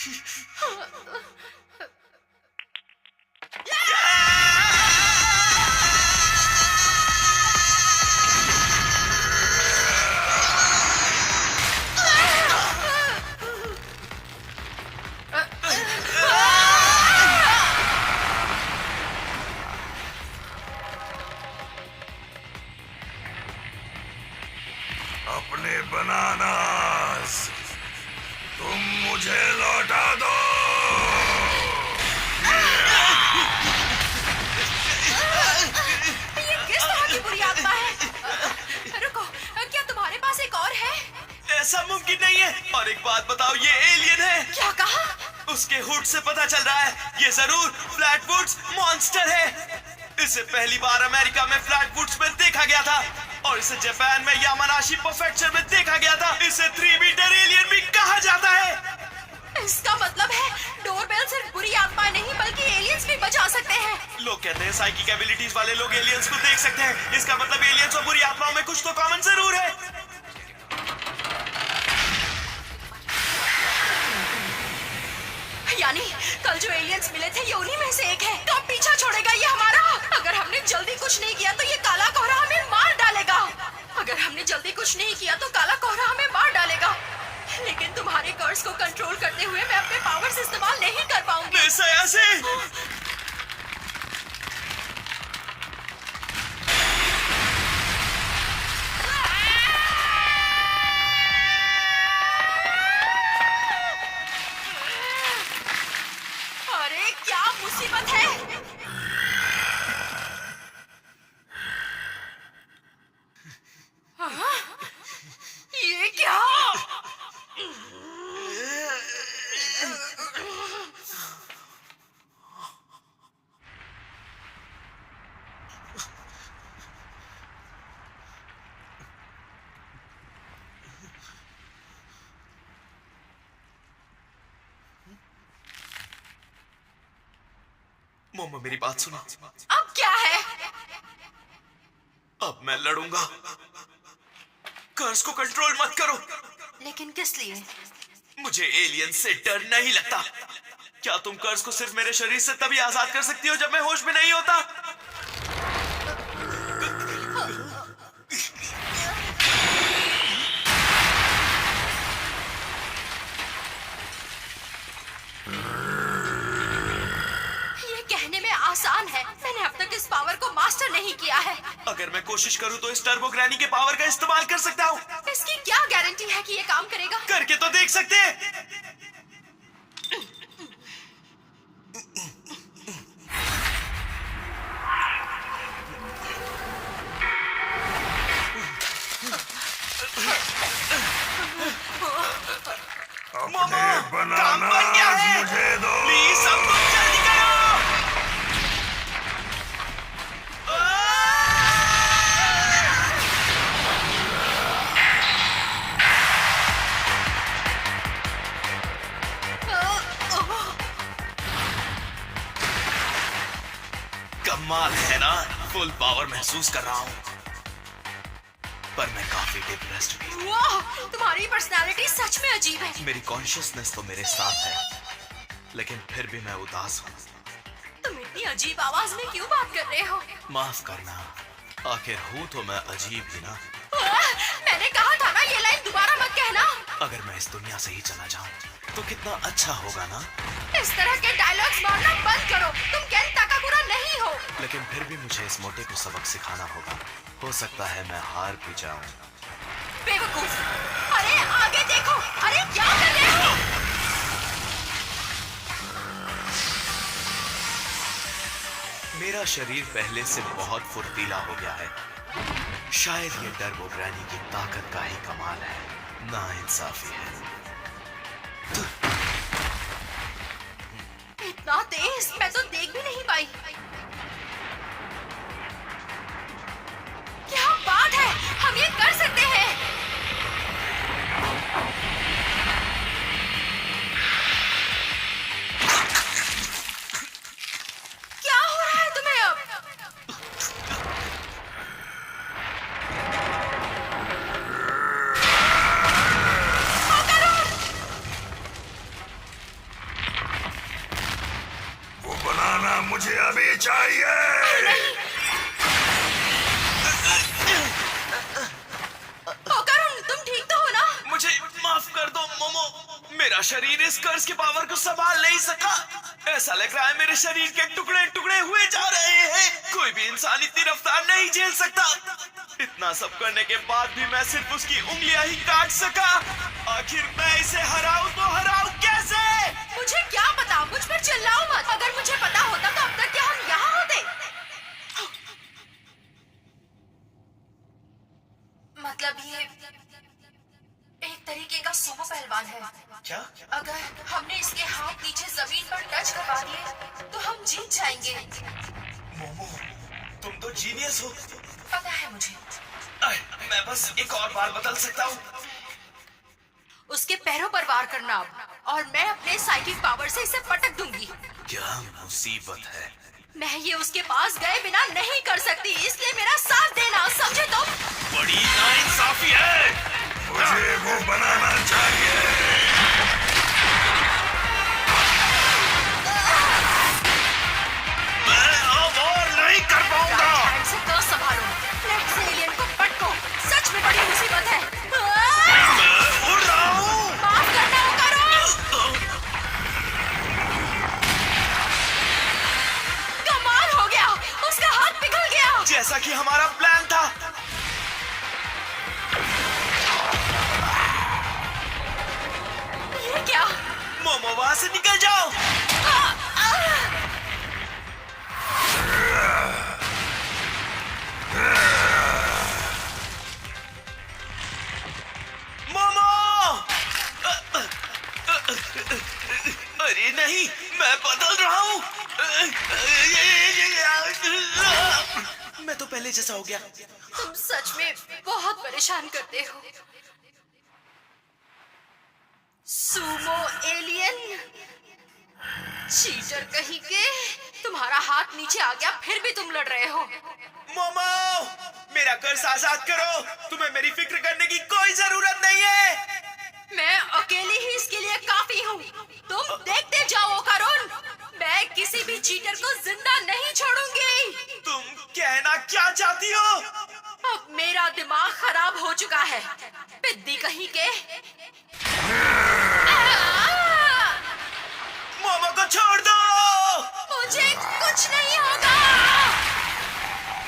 अपने बनानास तुम मुझे लौटा दो। ये किस तरह की बुरी आत्मा है? रुको, क्या तुम्हारे पास एक और है? ऐसा मुमकिन नहीं है। और एक बात बताओ, ये एलियन है। क्या कहा? उसके हुड से पता चल रहा है ये जरूर फ्लैटवुड्स मॉन्स्टर है। इसे पहली बार अमेरिका में फ्लैटवुड्स में देखा गया था और इसे जापान में यामानाशी प्रेफेक्चर में देखा गया था। इसे 3 मीटर एलियन भी कहा जाता है। इसका मतलब है डोरबेल सिर्फ बुरी आत्मा नहीं बल्कि एलियंस भी बचा सकते हैं। लोग कहते हैं साइकिक एबिलिटीज वाले लोग एलियंस को देख सकते हैं। इसका मतलब एलियंस और बुरी आत्माओं में कुछ तो कॉमन जरूर है। यानी कल जो एलियंस मिले थे ये उन्हीं में से एक है। कब पीछा छोड़ेगा ये हमारा? अगर हमने जल्दी कुछ नहीं किया तो ये काला कोहरा हमें मार डालेगा। अगर हमने जल्दी कुछ नहीं किया तो काला कोहरा हमें मार डालेगा। लेकिन तुम्हारे कर्स को कंट्रोल करते हुए मैं अपने पावर्स इस्तेमाल नहीं कर पाऊंगी। ऐसे अरे क्या मुसीबत है? हाँ? ये क्या? मोमो मेरी बात सुनो। अब क्या है? अब मैं लड़ूंगा। कर्स को कंट्रोल मत करो। लेकिन किस लिए? मुझे एलियन से डर नहीं लगता। क्या तुम कर्स को सिर्फ मेरे शरीर से तभी आजाद कर सकती हो जब मैं होश में नहीं होता? आसान है। मैंने अब तक इस पावर को मास्टर नहीं किया है। अगर मैं कोशिश करूं तो इस टर्बो ग्रैनी के पावर का इस्तेमाल कर सकता हूं। इसकी क्या गारंटी है कि ये काम करेगा? करके तो देख सकते हैं। अपने बनानास मुझे दो। प्लीज अब तुम जल्दी करो। कमाल है ना, फुल पावर महसूस कर रहा हूँ पर मैं काफी डिप्रेस्ड भी हूँ। वाह, तुम्हारी पर्सनालिटी सच में अजीब है। मेरी कॉन्शियसनेस तो मेरे साथ है लेकिन फिर भी मैं उदास हूँ। तुम इतनी अजीब आवाज में क्यों बात कर रहे हो? माफ करना, आखिर हूँ तो मैं अजीब ही ना। मैंने कहा था ना ये लाइन दोबारा मत कहना। अगर मैं इस दुनिया से ही चला जाऊं तो कितना अच्छा होगा ना। इस तरह के डायलॉग्स मारना बंद करो। तुम केन ताकाकुरा नहीं हो। लेकिन फिर भी मुझे इस मोटे को सबक सिखाना होगा। हो सकता है मैं हार भी जाऊं। बेवकूफ! अरे आगे देखो। अरे क्या कर रहे हो? मेरा शरीर पहले से बहुत फुर्तीला हो गया है। शायद ये टर्बो ग्रैनी की ताकत का ही कमाल है। नाइंसाफी है। इतना तेज मैं तो देख भी नहीं पाई। क्या बात है, हम ये कर सकते हैं। क्या हो रहा है तुम्हें अब? चाहिए। करुण, तुम ठीक तो हो ना? मुझे माफ कर दो मोमो, मेरा शरीर इस कर्ज की पावर को संभाल नहीं सका। ऐसा लग रहा है मेरे शरीर के टुकड़े टुकड़े हुए जा रहे हैं। कोई भी इंसान इतनी रफ्तार नहीं झेल सकता। इतना सब करने के बाद भी मैं सिर्फ उसकी उंगलियां ही काट सका। आखिर मैं इसे हराऊं तो हराऊं कैसे? मुझे क्या पता, मुझ पर चिल्लाओ मत। अगर मुझे पता होता तो अब तक क्या हम यहाँ होते? मतलब ये एक तरीके का सुमो पहलवान है। क्या? अगर हमने इसके हाथ नीचे जमीन पर टच करवा दिए तो हम जीत जाएंगे। मोमो, तुम तो जीनियस हो। पता है मुझे। मैं बस एक और बार बदल सकता हूँ। उसके पैरों पर वार करना अब, और मैं अपने साइकिक पावर से इसे पटक दूंगी। क्या मुसीबत है? मैं ये उसके पास गए बिना नहीं कर सकती, इसलिए मेरा साथ देना, समझे तुम? बड़ी नाइंसाफी है। मुझे वो बनाना चाहिए। मैं अब और नहीं कर पाऊंगा। हैंड से कर्स संभालो, लेफ्ट से एलियन को पटको। सच में बड़ी मुसीबत है। मैं उड़ रहा हूँ। माफ करना करो। कमाल हो गया, उसका हाथ पिघल गया। जैसा कि हमारा प्लान था। ये क्या? मोमो, वहां से निकल जाओ। मोमो! अरे नहीं, मैं बदल रहा हूँ। मैं तो पहले जैसा हो गया। तुम सच में बहुत परेशान करते हो। सुमो एलियन, चीटर कहीं के। तुम्हारा हाथ नीचे आ गया, फिर भी तुम लड़ रहे हो। मोमो, मेरा कर्ज आजाद करो। तुम्हें मेरी फिक्र करने की कोई जरूरत नहीं है। मैं अकेली ही इसके लिए काफी हूँ। तुम देखते जाओ करुण, मैं किसी भी चीटर को जिंदा नहीं छोड़ूंगी। तुम कहना क्या चाहती हो? अब मेरा दिमाग खराब हो चुका है। पिद्दी कहीं के। मोमो को छोड़ दो। मुझे कुछ नहीं होगा।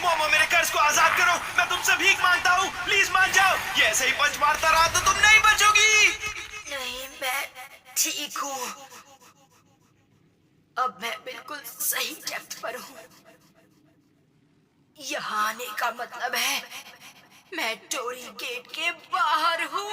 मोमो, मेरे कर्ज को आजाद करो। मैं तुमसे भीख मांगता हूँ, प्लीज मान जाओ। ये ऐसे ही पंच मारता रहा तो तुम नहीं बचोगी। नहीं, मैं ठीक हूँ। अब मैं बिल्कुल सही डेप्थ पर हूँ। यहाँ आने का मतलब है मैं टोरी गेट के बाहर हूँ।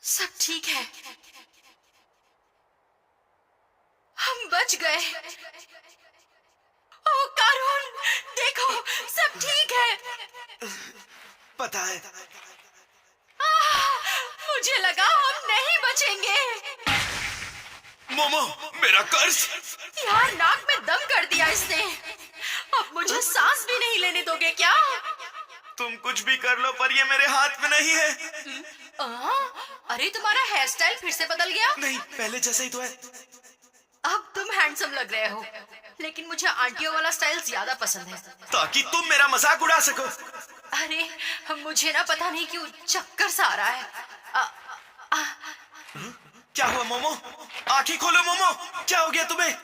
सब ठीक है, हम बच गए। ओ करुण, देखो सब ठीक है। पता है, मुझे लगा हम नहीं बचेंगे। मोमो, मेरा कर्ज। यार, नाक में दम कर दिया इसने। अब मुझे सांस भी नहीं लेने दोगे क्या? तुम कुछ भी कर लो, पर ये मेरे हाथ में नहीं है। अरे, तुम्हारा हेयर स्टाइल फिर से बदल गया। नहीं, पहले जैसा ही तो है। अब तुम हैंडसम लग रहे हो, लेकिन मुझे आंटियों वाला स्टाइल ज्यादा पसंद है। ताकि तुम मेरा मजाक उड़ा सको। अरे, मुझे ना पता नहीं क्यों चक्कर सा आ रहा है। क्या हुआ मोमो? आंखें खोलो मोमो, क्या हो गया तुम्हें?